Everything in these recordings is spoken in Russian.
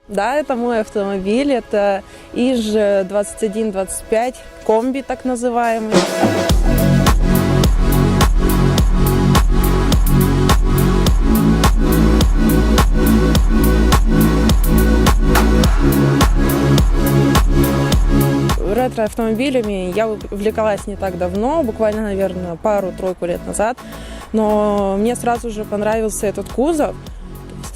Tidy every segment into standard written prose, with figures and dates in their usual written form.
Да, это мой автомобиль, это ИЖ-2125, комби так называемый. Ретро-автомобилями я увлекалась не так давно, буквально, наверное, пару-тройку лет назад, но мне сразу же понравился этот кузов.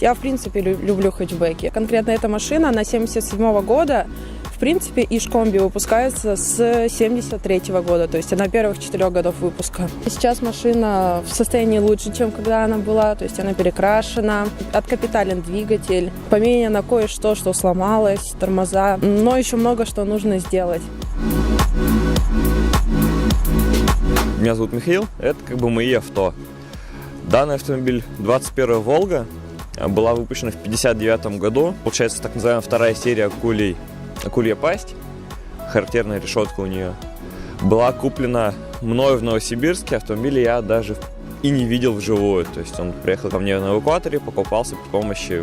Я, в принципе, люблю хэтчбеки. Конкретно эта машина, она 1977 года. В принципе, ИЖ-комби выпускается с 1973 года, то есть она первых 4 годов выпуска. Сейчас машина в состоянии лучше, чем когда она была, то есть она перекрашена, откапитален двигатель, поменяно кое-что, что сломалось, тормоза, но еще много что нужно сделать. Меня зовут Михаил, это как бы мои авто. Данный автомобиль 21 Волга была выпущена в 1959 году. Получается, так называемая вторая серия Акулья пасть, характерная решетка у нее. Была куплена мною в Новосибирске, автомобиль я даже и не видел вживую. То есть он приехал ко мне на эвакуаторе, покупался при помощи,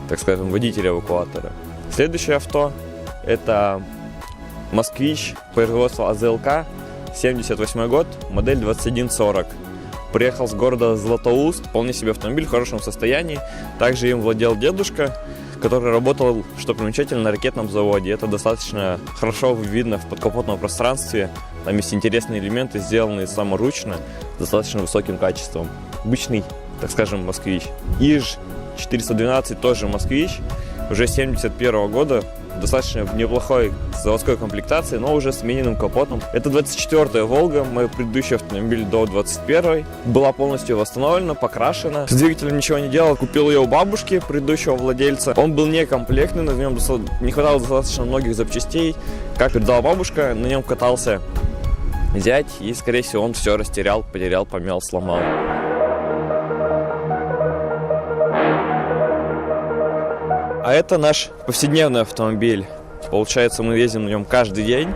так скажем, водителя эвакуатора. Следующее авто — это Москвич производства АЗЛК, 78 год, модель 2140. Приехал с города Златоуст, вполне себе автомобиль в хорошем состоянии. Также им владел дедушка, который работал, что примечательно, на ракетном заводе. Это достаточно хорошо видно в подкапотном пространстве. Там есть интересные элементы, сделанные саморучно, с достаточно высоким качеством. Обычный, так скажем, москвич. ИЖ-412 тоже москвич, уже 71 года. Достаточно в неплохой заводской комплектации, но уже с смененным капотом. Это 24-я Волга, мой предыдущий автомобиль до 21-й. Была полностью восстановлена, покрашена. С двигателем ничего не делал, купил ее у бабушки, предыдущего владельца. Он был некомплектный, на нем не хватало достаточно многих запчастей. Как передала бабушка, на нем катался зять, и, скорее всего, он все растерял, потерял, помял, сломал. А это наш повседневный автомобиль. Получается, мы ездим на нем каждый день.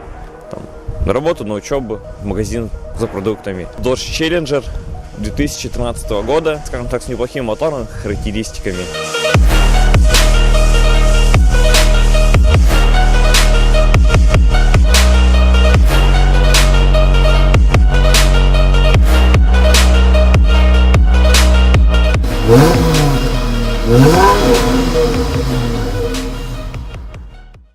На работу, на учебу, в магазин за продуктами. Dodge Challenger 2013 года, скажем так, с неплохим мотором, характеристиками.